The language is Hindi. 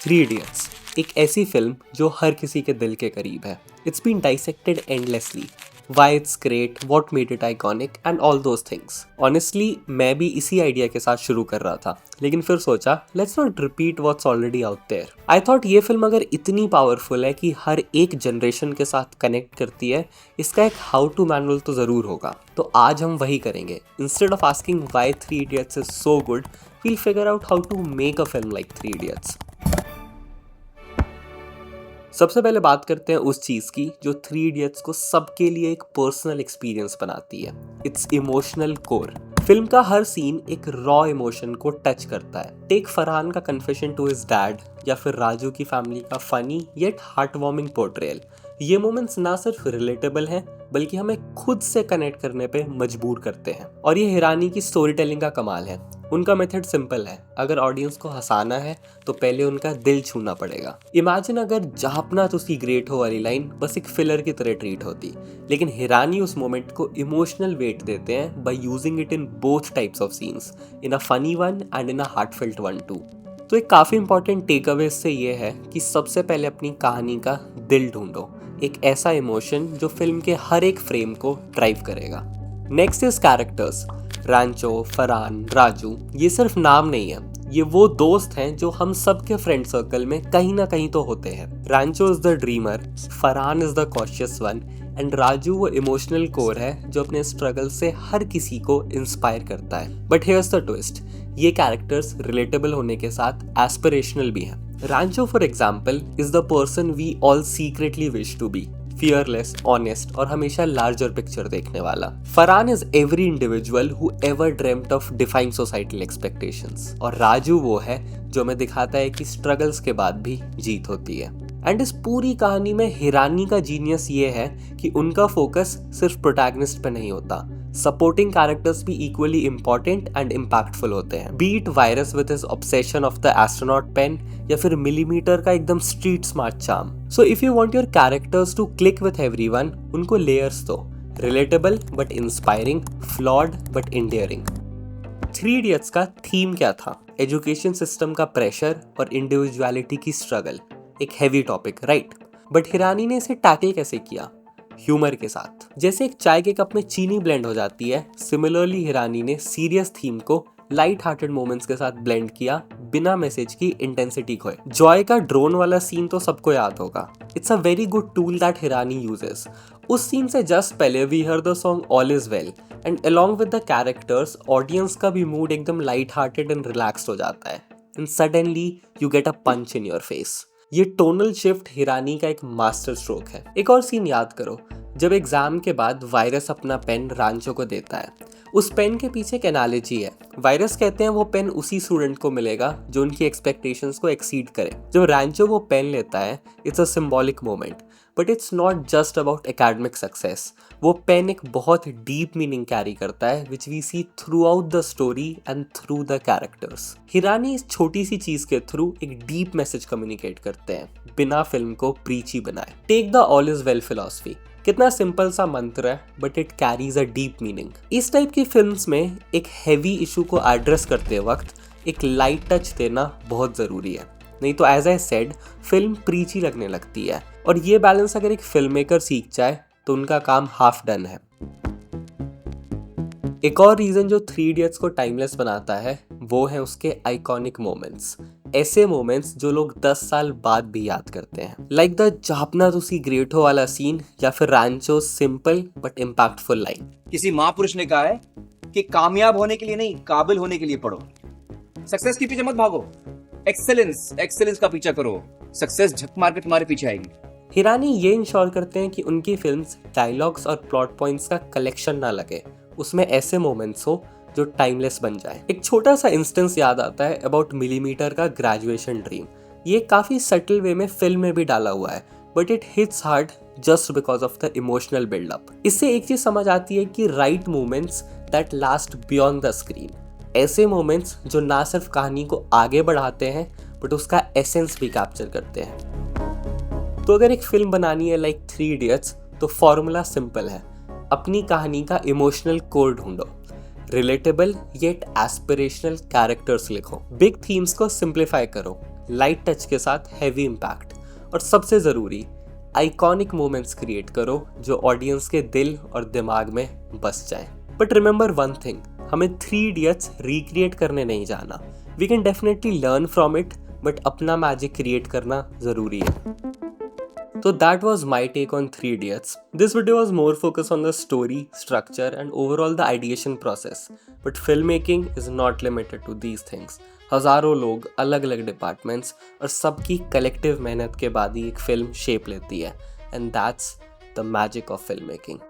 थ्री इडियट्स एक ऐसी फिल्म जो हर किसी के दिल के करीब है. It's been dissected endlessly. Why it's great, what made it iconic and all those things. Honestly मैं भी इसी आइडिया के साथ शुरू कर रहा था, लेकिन फिर सोचा let's not repeat what's already out there. I thought ये फिल्म अगर इतनी पावरफुल है कि हर एक जनरेशन के साथ कनेक्ट करती है, इसका एक हाउ टू मैनुअल तो ज़रूर होगा. तो आज हम वही करेंगे. Instead of asking why three idiots is so good, we'll figure out how to make a film like three idiots. सबसे पहले बात करते हैं उस चीज़ की जो थ्री इडियट्स को सबके लिए एक पर्सनल एक्सपीरियंस बनाती है. It's emotional core. फिल्म का हर सीन एक रॉ इमोशन को टच करता है. टेक फरहान का कन्फेशन टू हिज डैड, या फिर राजू की फैमिली का funny yet heart warming portrayal. ये मोमेंट्स ना सिर्फ रिलेटेबल हैं, बल्कि हमें खुद से कनेक्ट करने पे मजबूर करते हैं. और ये हिरानी की स्टोरी टेलिंग का कमाल है. उनका मेथड सिंपल है. अगर ऑडियंस को हंसाना है तो पहले उनका दिल छूना पड़ेगा. इमेजिन अगर जापना तुसी ग्रेट हो वाली लाइन बस एक फिलर की तरह ट्रीट होती, लेकिन हिरानी उस मोमेंट को इमोशनल वेट देते हैं by using it in both types of scenes, in a funny one and in a heartfelt one two. तो एक काफ़ी इंपॉर्टेंट टेक अवे इससे ये है कि सबसे पहले अपनी कहानी का दिल ढूंढो. एक ऐसा इमोशन जो फिल्म के हर एक फ्रेम को ड्राइव करेगा. Next is characters. Rancho, Farhan, Raju ये सिर्फ नाम नहीं है, ये वो दोस्त हैं जो हम सबके फ्रेंड सर्कल में कहीं ना कहीं तो होते हैं. Rancho is the dreamer, Farhan is the cautious one and Raju वो इमोशनल कोर है जो अपने स्ट्रगल से हर किसी को इंस्पायर करता है. बट हियर्स द ट्विस्ट, ये कैरेक्टर्स रिलेटेबल होने के साथ एस्पिरेशनल भी हैं. Rancho for example is the person we all secretly wish to be. Fearless, honest और हमेशा लार्जर पिक्चर देखने वाला. Farhan is every individual who ever dreamed of defying societal expectations. और राजू वो है जो हमें दिखाता है कि स्ट्रगल्स के बाद भी जीत होती है. एंड इस पूरी कहानी में हिरानी का जीनियस ये है कि उनका फोकस सिर्फ प्रोटैगनिस्ट पे नहीं होता. सपोर्टिंग कैरेक्टर्स भी इक्वली इंपॉर्टेंट एंड इम्पैक्टफुल होते हैं. Be it Virus with his obsession of the astronaut pen, या फिर मिलीमीटर का एकदम street smart charm. So if you want your characters to click with everyone, उनको लेयर्स दो. Relatable but inspiring, flawed but endearing. Three Idiots का थीम क्या था? एजुकेशन सिस्टम का प्रेशर और इंडिविजुअलिटी की स्ट्रगल. एक heavy topic, right? But Hirani ने इसे टैकल कैसे किया? ह्यूमर के साथ. जैसे एक चाय के कप में चीनी ब्लेंड हो जाती है, सिमिलरली हिरानी ने सीरियस थीम को लाइट हार्टेड मोमेंट्स के साथ ब्लेंड किया, बिना मैसेज की इंटेंसिटी खोए. जॉय का ड्रोन वाला सीन तो सबको याद होगा. It's a very good tool that Hirani uses. उस सीन से जस्ट पहले we hear the song all is well and along with the characters audience का भी मूड एकदम लाइट हार्टेड एंड रिलैक्स्ड हो जाता है. And suddenly you get a punch in your face. ये टोनल शिफ्ट हिरानी का एक मास्टर स्ट्रोक है. एक और सीन याद करो, जब एग्जाम के बाद वायरस अपना पेन रांचो को देता है. उस पेन के पीछे एक एनालॉजी है. वायरस कहते हैं वो पेन उसी स्टूडेंट को मिलेगा जो उनकी एक्सपेक्टेशंस को एक्सीड करे. जब रांचो वो पेन लेता है, it's a symbolic moment, but it's not just about academic success. वो पेन एक बहुत डीप मीनिंग कैरी करता है which we see throughout the story and through the characters. Hirani इस छोटी सी चीज के थ्रू एक डीप मैसेज कम्युनिकेट करते हैं, बिना फिल्म को प्रीची बनाए. Take the all is well philosophy. कितना सिंपल सा मंत्र है, but it carries a deep meaning. इस टाइप की फिल्म्स में एक हैवी इशू को एड्रेस करते वक्त एक लाइट टच देना बहुत ज़रूरी है, नहीं तो एज आई सेड फिल्म प्रीची लगने लगती है. और ये बैलेंस अगर एक फिल्म मेकर सीख जाए तो उनका काम हाफ डन है. एक और रीज़न जो थ्री इडियट्स को टाइमलेस बनाता है वो है उसके आइकॉनिक मोमेंट्स. ऐसे मोमेंट्स जो लोग 10 साल बाद भी याद करते हैं. लाइक द जापना तुसी ग्रेट हो वाला सीन, या फिर Rancho simple but impactful line. किसी महापुरुष ने कहा है कि कामयाब होने के लिए नहीं, काबिल होने के लिए पढ़ो. सक्सेस के पीछे मत भागो, एक्सेलेंस का पीछा करो. सक्सेस झक मार के तुम्हारे पीछे आएगी. हिरानी ये इंश्योर करते हैं कि उनकी फिल्म्स डायलॉग्स और प्लॉट पॉइंट्स का कलेक्शन ना लगे, उसमें ऐसे मोमेंट्स हो जो टाइमलेस बन जाए. एक छोटा सा इंस्टेंस याद आता है अबाउट मिलीमीटर का ग्रेजुएशन ड्रीम. ये काफ़ी सटल वे में फिल्म में भी डाला हुआ है, but it hits hard just because of the emotional buildup. इससे एक चीज़ समझ आती है कि right moments that last beyond the screen. ऐसे मोमेंट्स जो ना सिर्फ कहानी को आगे बढ़ाते हैं बट उसका एसेंस भी कैप्चर करते हैं. तो अगर एक फिल्म बनानी है लाइक थ्री इडियट्स, तो फॉर्मूला सिंपल है. अपनी कहानी का इमोशनल कोर ढूंढो, रिलेटेबल येट एस्पिरेशनल कैरेक्टर्स लिखो, बिग थीम्स को सिंप्लीफाई करो, लाइट टच के साथ हैवी इम्पैक्ट, और सबसे ज़रूरी आइकॉनिक मोमेंट्स क्रिएट करो जो ऑडियंस के दिल और दिमाग में बस जाएं। बट रिमेंबर वन थिंग, हमें 3 इडियट्स रिक्रिएट करने नहीं जाना। We can definitely learn from it, but अपना मैजिक क्रिएट करना ज़रूरी है। So that was my take on 3 Idiots. This video was more focused on the story, structure and overall the ideation process. But filmmaking is not limited to these things. हज़ारों लोग, अलग अलग डिपार्टमेंट्स और सबकी कलेक्टिव मेहनत के बाद ही एक फिल्म शेप लेती है, and that's the magic of filmmaking.